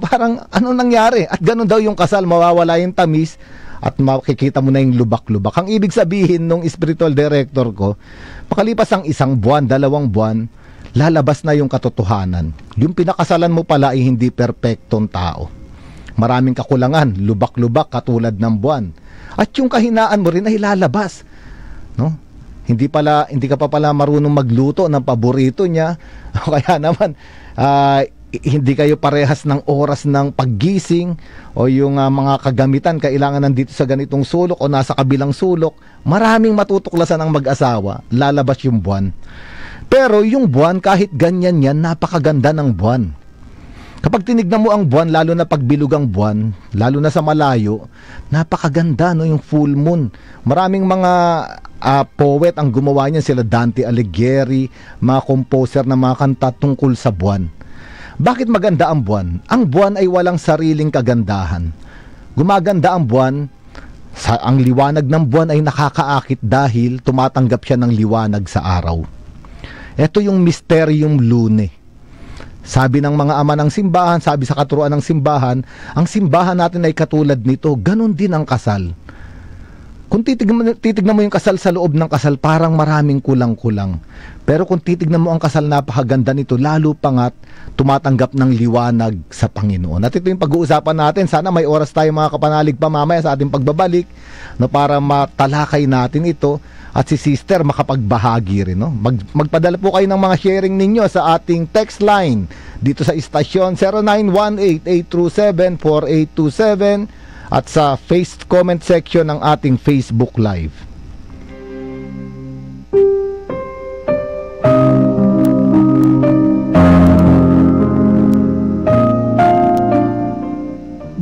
Parang anong nangyari? At ganun daw yung kasal, mawawala yung tamis, at makikita mo na yung lubak-lubak. Ang ibig sabihin nung spiritual director ko, makalipas ang isang buwan, 2 buwan, lalabas na yung katotohanan. Yung pinakasalan mo pala ay hindi perpektong tao. Maraming kakulangan, lubak-lubak katulad ng buwan. At yung kahinaan mo rin ay lalabas. No? Hindi ka pa pala marunong magluto ng paborito niya. Kaya naman, hindi kayo parehas ng oras ng paggising o yung mga kagamitan kailangan nandito sa ganitong sulok o nasa kabilang sulok. Maraming matutuklasan ng mag-asawa, lalabas yung buwan. Pero yung buwan, kahit ganyan yan, napakaganda ng buwan. Kapag tinignan mo ang buwan, lalo na pagbilog ang buwan, lalo na sa malayo, napakaganda, no, yung full moon. Maraming mga poet ang gumawa niyan, sila Dante Alighieri, mga composer na mga kanta tungkol sa buwan. Bakit maganda ang buwan? Ang buwan ay walang sariling kagandahan. Gumaganda ang buwan, ang liwanag ng buwan ay nakakaakit dahil tumatanggap siya ng liwanag sa araw. Ito yung Mysterium Lune. Sabi ng mga ama ng simbahan, sabi sa katuruan ng simbahan, ang simbahan natin ay katulad nito, ganun din ang kasal. Kung titignan mo yung kasal sa loob ng kasal, parang maraming kulang-kulang. Pero kung titignan mo ang kasal, napakaganda nito, lalo pa nga't tumatanggap ng liwanag sa Panginoon. At ito yung pag-uusapan natin. Sana may oras tayo mga kapanalig pa mamaya sa ating pagbabalik, no, para matalakay natin ito at si sister makapagbahagi rin. No? Magpadala po kayo ng mga sharing ninyo sa ating text line dito sa istasyon 0918-827-4827 at sa comment section ng ating Facebook Live.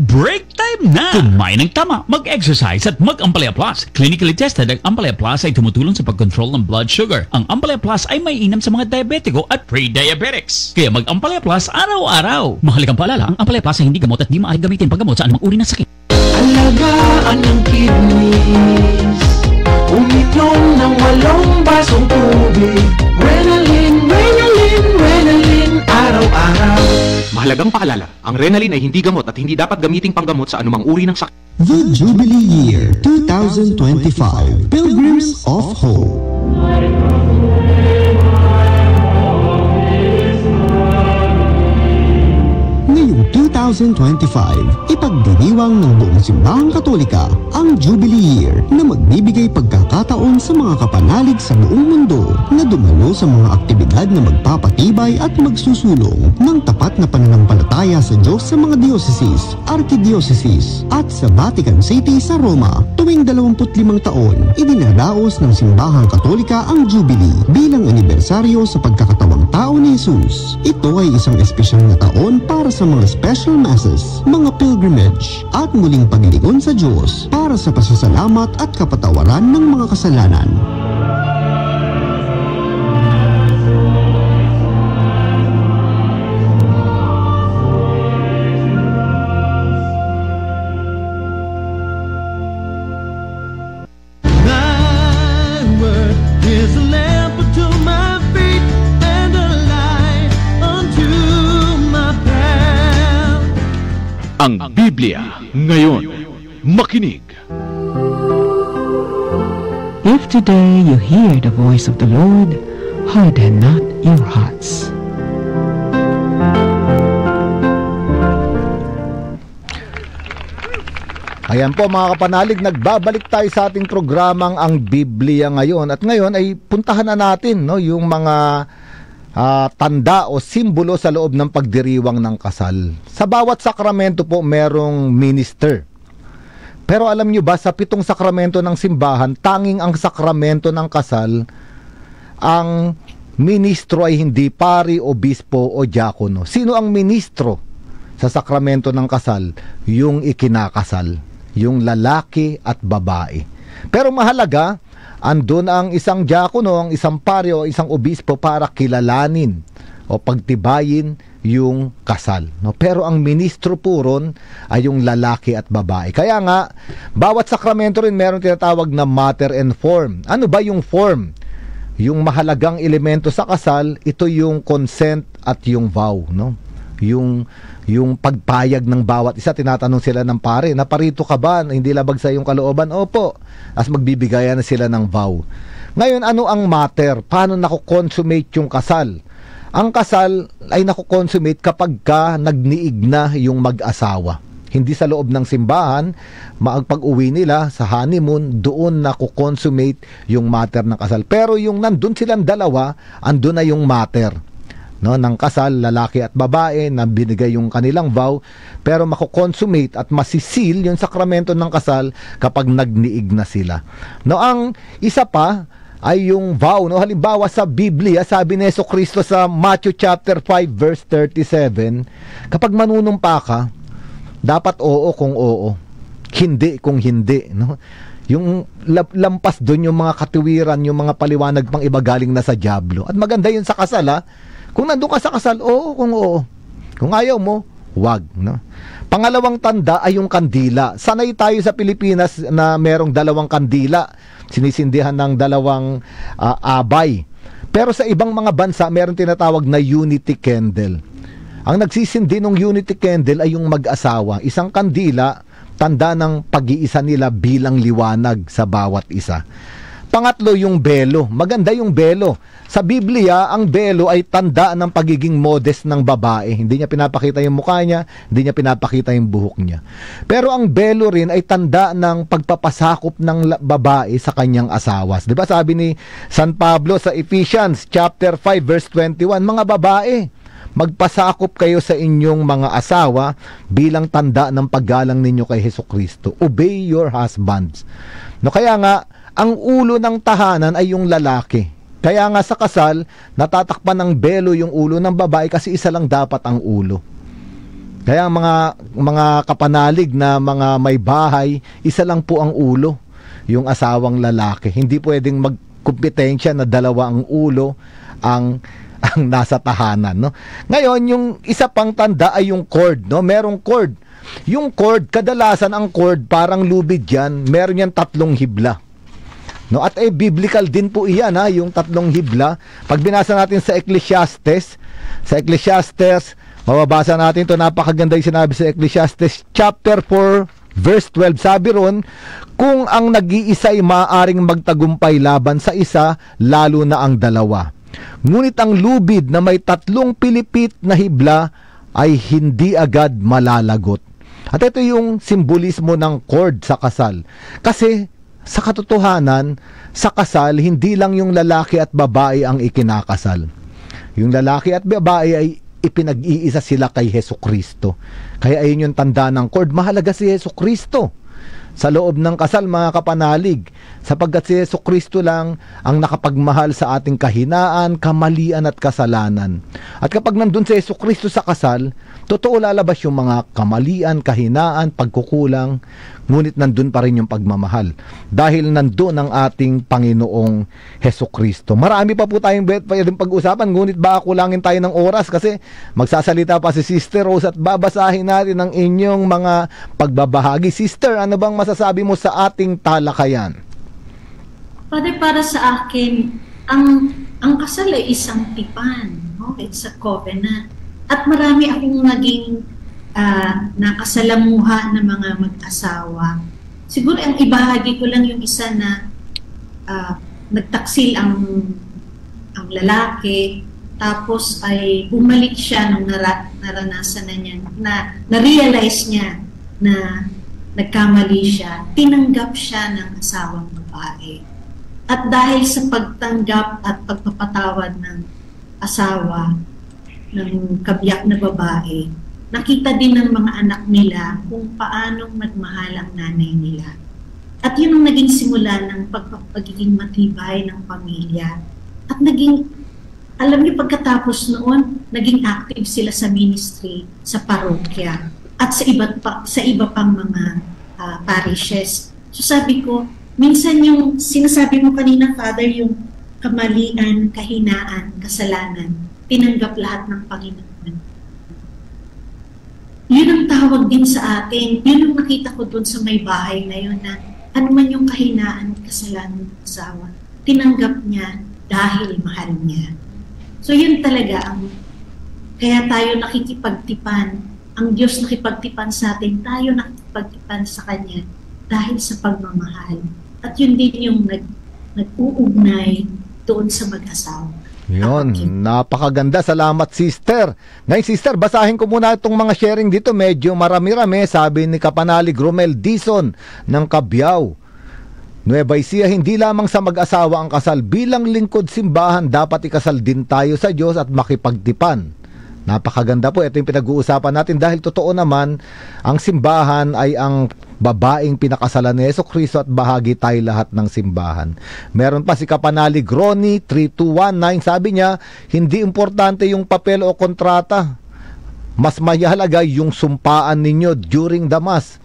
Break time na! Kumain ng tama, mag-exercise at mag-Ampalaya Plus. Clinically tested, ang Ampalaya Plus ay tumutulong sa pag-control ng blood sugar. Ang Ampalaya Plus ay may inam sa mga diabetiko at pre-diabetics. Kaya mag-Ampalaya Plus araw-araw. Mahalagang paalala, ang Ampalaya Plus ay hindi gamot at di maaaring gamitin paggamot sa anumang uri ng sakit. Alagaan ng kidneys, uminom ng 8 basong tubig. Renalin, Renalin, Renalin, araw-araw. Mahalagang paalala, ang Renalin ay hindi gamot at hindi dapat gamiting panggamot sa anumang uri ng sakit. The Jubilee Year 2025, Pilgrims of Hope. 2025, ipagdiriwang ng buong simbahang Katolika ang Jubilee Year na magbibigay pagkakataon sa mga kapanalig sa buong mundo na dumalo sa mga aktibidad na magpapatibay at magsusulong ng tapat na pananampalataya sa Diyos sa mga dioceses, archidioceses at sa Vatican City sa Roma. Tuwing 25 taon, idinaraos ng simbahang Katolika ang Jubilee bilang anibersaryo sa pagkakatawang tao ni Jesus. Ito ay isang espesyal na taon para sa mga special masses, mga pilgrimage, at muling paglingon sa Diyos para sa pasasalamat at kapatawaran ng mga kasalanan. Ang Biblia ngayon. Makinig. If today you hear the voice of the Lord, harden not your hearts. Ayan po mga kapanalig, nagbabalik tayo sa ating programang Ang Biblia ngayon. At ngayon ay puntahan na natin yung mga tanda o simbolo sa loob ng pagdiriwang ng kasal. Sa bawat sakramento po merong minister. Pero alam nyo ba, sa 7 sakramento ng simbahan, tanging ang sakramento ng kasal, ang ministro ay hindi pari, obispo o diakono. Sino ang ministro sa sakramento ng kasal? Yung ikinakasal, yung lalaki at babae. Pero mahalaga, andun ang isang diakono, ang isang pari o isang obispo para kilalanin o pagtibayin yung kasal. Pero ang ministro po ron ay yung lalaki at babae. Kaya nga, bawat sakramento rin meron tinatawag na matter and form. Ano ba yung form? Yung mahalagang elemento sa kasal, ito yung consent at yung vow. Yung pagpayag ng bawat isa. Tinatanong sila ng pare, naparito ka ba? Hindi labag sa iyong kalooban? Opo. As magbibigayan na sila ng vow. Ngayon, ano ang matter? Paano nakukonsummate yung kasal? Ang kasal ay nakukonsummate kapag nagniig na yung mag-asawa. Hindi sa loob ng simbahan, pag-uwi nila sa honeymoon, doon nakukonsummate yung matter ng kasal. Pero yung nandun silang dalawa, andun na yung matter ng kasal, lalaki at babae, na binigay yung kanilang vow, pero makukonsummate at masisil yung sakramento ng kasal kapag nagniig na sila. Ang isa pa ay yung vow. Halimbawa sa Biblia, sabi ni Jesucristo sa Matthew chapter 5 verse 37, kapag manunumpa ka, dapat oo kung oo, hindi kung hindi. Yung lampas doon yung mga katuwiran, yung mga paliwanag pang iba galing na sa dyablo. At maganda yun sa kasal, kung nandun ka sa kasal, oo kung oo. Kung ayaw mo, wag. Pangalawang tanda ay yung kandila. Sanay tayo sa Pilipinas na merong 2 kandila, sinisindihan ng 2 abay. Pero sa ibang mga bansa, meron tinatawag na unity candle. Ang nagsisindi ng unity candle ay yung mag-asawa. Isang kandila, tanda ng pag-iisa nila bilang liwanag sa bawat isa. Pangatlo, yung belo. Maganda yung belo. Sa Biblia, ang belo ay tanda ng pagiging modest ng babae. Hindi niya pinapakita yung mukha niya, hindi niya pinapakita yung buhok niya. Pero ang belo rin ay tanda ng pagpapasakop ng babae sa kanyang asawa. Diba sabi ni San Pablo sa Ephesians chapter 5 verse 21, mga babae, magpasakop kayo sa inyong mga asawa bilang tanda ng paggalang ninyo kay Jesucristo. Obey your husbands. Kaya nga, ang ulo ng tahanan ay yung lalaki. Kaya nga sa kasal, natatakpan ng belo yung ulo ng babae kasi isa lang dapat ang ulo. Kaya mga kapanalig na mga may bahay, isa lang po ang ulo, yung asawang lalaki. Hindi pwedeng magkumpetensya na 2 ang ulo ang nasa tahanan. Ngayon, yung isa pang tanda ay yung cord. Merong cord. Yung cord, kadalasan ang cord, parang lubid yan, meron yan 3 hibla. At biblical din po iyan, yung 3 hibla. Pag binasa natin sa Ecclesiastes, mababasa natin ito, napakaganda yung sinabi sa Ecclesiastes chapter 4 verse 12. Sabi ron, kung ang nag-iisa ay maaaring magtagumpay laban sa isa, lalo na ang 2. Ngunit ang lubid na may 3 pilipit na hibla ay hindi agad malalagot. At ito yung simbolismo ng cord sa kasal. Kasi sa katotohanan, sa kasal, hindi lang yung lalaki at babae ang ikinakasal. Yung lalaki at babae ay ipinag-iisa sila kay Hesukristo. Kaya ayun yung tanda ng cord. Mahalaga si Hesukristo sa loob ng kasal, mga kapanalig, sapagkat si Hesukristo lang ang nakapagmahal sa ating kahinaan, kamalian at kasalanan. At kapag nandun si Hesukristo sa kasal, totoo lalabas yung mga kamalian, kahinaan, pagkukulang, ngunit nandun pa rin yung pagmamahal. Dahil nandun ang ating Panginoong Hesukristo. Marami pa po tayong pwedeng pag-usapan, ngunit baka kulangin tayo ng oras kasi magsasalita pa si Sister Rose at babasahin natin ang inyong mga pagbabahagi. Sister, ano bang masasabi mo sa ating talakayan? Father, para sa akin, ang kasal ay isang tipan. No? It's a covenant. At marami akong naging nakasalamuha ng mga mag-asawa. Siguro ang ibahagi ko lang yung isa na nagtaksil ang lalaki, tapos ay bumalik siya nung naranasan na niya, na-realize niya na nagkamali siya, tinanggap siya ng asawang babae. At dahil sa pagtanggap at pagpapatawad ng asawa, ng kabiyak na babae, nakita din ng mga anak nila kung paanong magmahal ang nanay nila. At yun ang naging simula ng pagiging matibay ng pamilya. At naging, alam niyo, pagkatapos noon, naging active sila sa ministry, sa parokya, at sa iba pang mga parishes. So sabi ko, minsan yung sinasabi mo kanina, Father, yung kamalian, kahinaan, kasalanan, tinanggap lahat ng Panginoon. Yun ang tawag din sa atin. Yun ang nakita ko doon sa may bahay na yun, na ano man yung kahinaan, kasalanan ng asawa, tinanggap niya dahil mahal niya. So yun talaga ang, kaya tayo nakikipagtipan, ang Diyos nakipagtipan sa atin, tayo nakikipagtipan sa Kanya dahil sa pagmamahal. At yun din yung nag-uugnay doon sa mag-asawa. Yun, napakaganda. Salamat, Sister. Ngayon, Sister, basahin ko muna itong mga sharing dito. Medyo marami-rami. Sabi ni Kapanalig Romel Dizon ng Cabiao, Nueva Ecija, hindi lamang sa mag-asawa ang kasal. Bilang lingkod simbahan, dapat ikasal din tayo sa Diyos at makipagtipan. Napakaganda po. Ito yung pinag-uusapan natin dahil totoo naman, ang simbahan ay ang babaeng pinakasalan ni Hesukristo at bahagi tayo lahat ng simbahan. Meron pa si Kapanalig Ronnie 3219, sabi niya, hindi importante yung papel o kontrata. Mas mahalaga yung sumpaan ninyo during the Mass.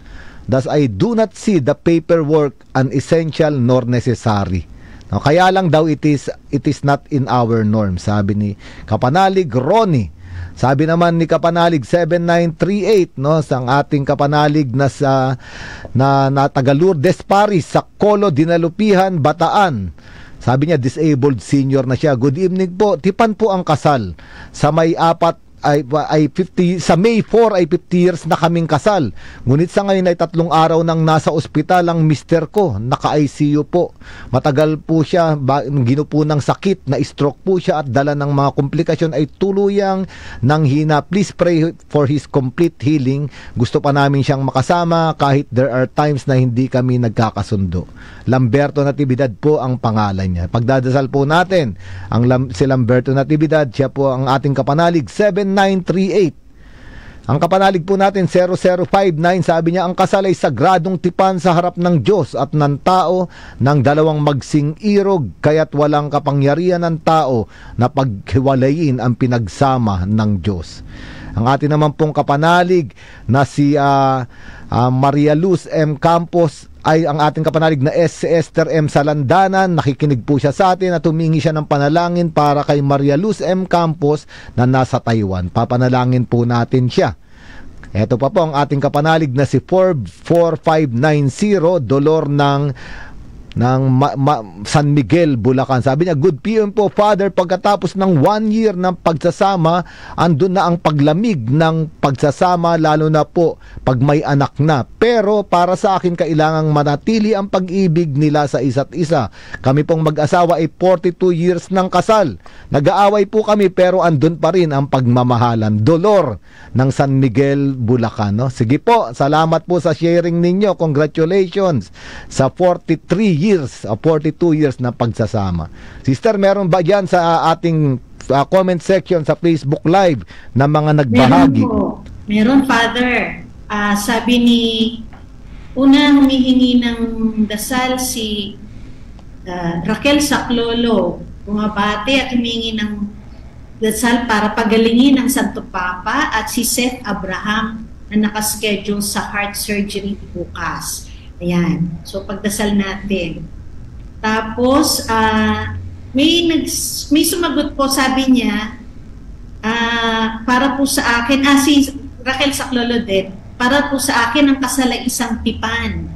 Thus, I do not see the paperwork unessential nor necessary. No, kaya lang daw it is not in our norm, sabi ni Kapanalig Ronnie. Sabi naman ni Kapanalig 7938, no, sang ating kapanalig na taga Lourdes Paris sa Colo Dinalupihan, Bataan. Sabi niya, disabled senior na siya. Good evening po. Tipan po ang kasal. Sa May 4 ay 50, sa May 4 ay 50 years na kaming kasal. Ngunit sa ngayon ay 3 araw nang nasa ospital ang mister ko. Naka-ICU po. Matagal po siya, ginupo ng sakit, na stroke po siya at dala ng mga komplikasyon ay tuluyang nanghina. Please pray for his complete healing. Gusto pa namin siyang makasama kahit there are times na hindi kami nagkakasundo. Lamberto Natividad po ang pangalan niya. Pagdadasal po natin si Lamberto Natividad, siya po ang ating kapanalig 7938. Ang kapanalig po natin 0059, sabi niya, ang kasal ay sagradong tipan sa harap ng Diyos at ng tao ng dalawang magsing irog, kaya't walang kapangyarihan ng tao na paghiwalayin ang pinagsama ng Diyos. Ang atin naman pong kapanalig na si Maria Luz M. Campos ay ang ating kapanalig na si Esther M. Salandanan. Nakikinig po siya sa atin at humingi siya ng panalangin para kay Maria Luz M. Campos na nasa Taiwan. Papanalangin po natin siya. Ito pa po ang ating kapanalig na si 4590, dolor ng ng San Miguel, Bulacan. Sabi niya, good PM po, Father, pagkatapos ng 1 year ng pagsasama, andun na ang paglamig ng pagsasama, lalo na po pag may anak na. Pero para sa akin, kailangang manatili ang pag-ibig nila sa isa't isa. Kami pong mag-asawa ay 42 years ng kasal. Nag-aaway po kami pero andun pa rin ang pagmamahalan. Dolor ng San Miguel, Bulacan. No? Sige po, salamat po sa sharing ninyo. Congratulations sa 42 years na pagsasama. Sister, meron ba dyan sa ating comment section sa Facebook Live na mga nagbahagi? Meron, Father. Sabi ni unang humihingi ng dasal si Raquel Saclolo, bumabati at humingi ng dasal para pagalingin ng Santo Papa, at si Seth Abraham na nakaschedule sa heart surgery bukas. Ayan. So, pagdasal natin. Tapos, may sumagot po, sabi niya, para po sa akin, si Raquel Saclolo din, para po sa akin ang kasal ay isang tipan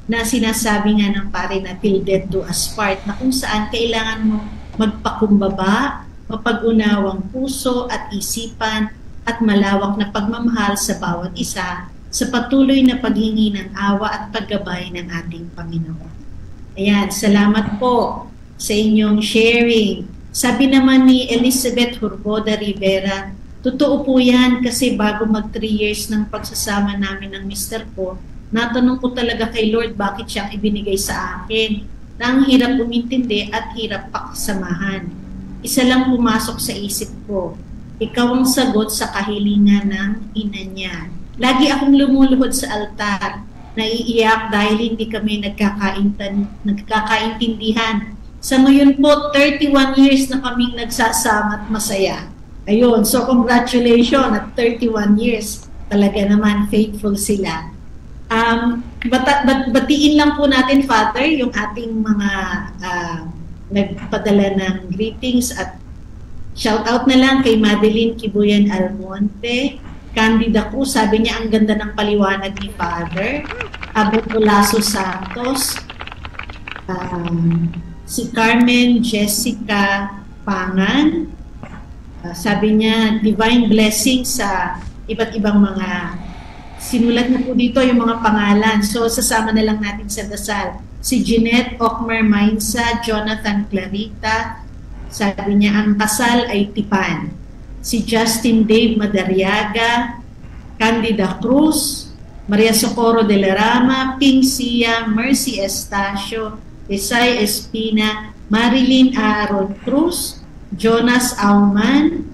na sinasabi nga ng pare na till death do us part, na kung saan kailangan mo magpakumbaba, mapag-unawang puso at isipan at malawak na pagmamahal sa bawat isa sa patuloy na paghingi ng awa at paggabay ng ating Panginoon. Ayan, salamat po sa inyong sharing. Sabi naman ni Elizabeth Hurboda Rivera, totoo po yan kasi bago mag 3 years ng pagsasama namin ng mister ko, natanong ko talaga kay Lord bakit siyang ibinigay sa akin na ang hirap umintindi at hirap pakisamahan. Isa lang pumasok sa isip ko, ikaw ang sagot sa kahilingan ng ina niya. Lagi akong lumuluhod sa altar, naiiyak dahil hindi kami nagkakaintindihan. Sa ngayon po, 31 years na kaming nagsasama at masaya. Ayun, so congratulations at 31 years. Talaga naman, faithful sila. Batiin lang po natin, Father, yung ating mga nagpadala ng greetings at shout out na lang kay Madeline Kibuyan Almonte, Candida Cruz, sabi niya ang ganda ng paliwanag ni Father. Abotolaso Santos, si Carmen Jessica Pangan, sabi niya divine blessing sa iba't ibang mga, sinulat na po dito yung mga pangalan, so sasama na lang natin sa dasal. Si Jeanette Okmer Mainsa, Jonathan Clarita, sabi niya ang kasal ay tipan. Si Justin Dave Madariaga, Candida Cruz, Maria Socorro de la Rama, Ping Sia, Mercy Estacio, Esay Espina, Marilyn Aaron Cruz, Jonas Auman,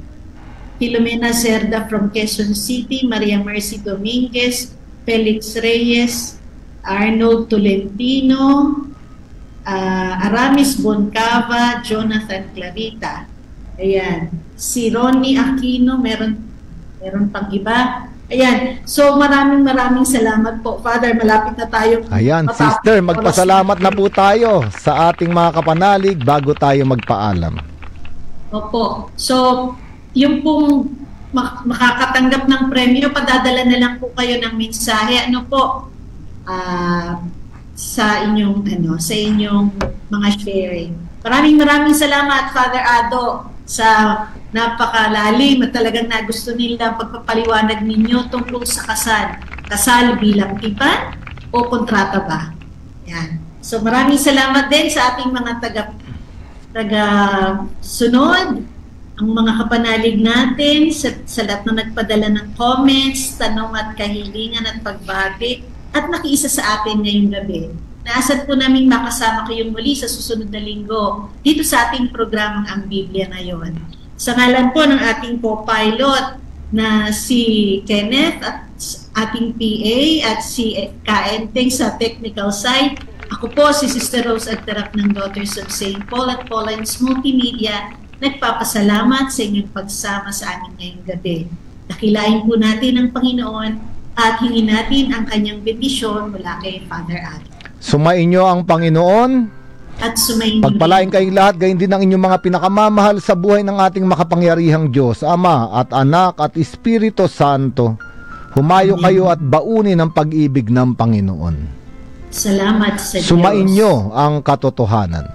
Filomena Cerda from Quezon City, Maria Mercy Dominguez, Felix Reyes, Arnold Tolentino, Aramis Boncava, Jonathan Clarita. Ayan. Si Ronnie Aquino, meron pang iba. Ayan. So maraming salamat po, Father. Malapit na tayo. Ayan, sister, magpasalamat na po tayo sa ating mga kapanalig bago tayo magpaalam. Opo. So, yung pong makakatanggap ng premyo, padadala na lang po kayo ng mensahe. Ano po? Sa inyong mga sharing. Maraming salamat, Father Ado, sa napakalalim at talagang nagusto nila pagpapaliwanag ninyo tungkol sa kasal. Kasal bilang tipan o kontrata ba? Yan. So maraming salamat din sa ating mga taga-sunod, ang mga kapanalig natin, sa lahat na nagpadala ng comments, tanong at kahilingan at pagbati, at nakiisa sa atin ngayong gabi. Naasan po namin makasama kayong muli sa susunod na linggo dito sa ating programang Ang Biblia Ngayon. Sa ngalan po ng ating co-pilot na si Kenneth at ating PA at si Kaenteng sa technical side, ako po si Sister Rose Agtarap ng Daughters of St. Paul at Paulines Multimedia, nagpapasalamat sa inyong pagsama sa amin ngayong gabi. Dakilain po natin ang Panginoon at hingin natin ang kanyang bendisyon mula kay Father Ad. Sumain nyo ang Panginoon at sumain pagpalain kayong lahat, gayon din ang inyong mga pinakamamahal sa buhay ng ating makapangyarihang Diyos, Ama at Anak at Espiritu Santo. Humayo kayo at baunin ang pag-ibig ng Panginoon. Salamat sa Diyos. Sumainyo ang katotohanan.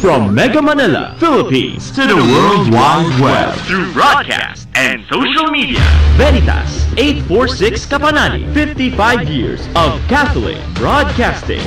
From Mega Manila, Philippines, to the World Wide Web, through broadcast and social media, Veritas 846 Kapanani, 55 years of Catholic broadcasting.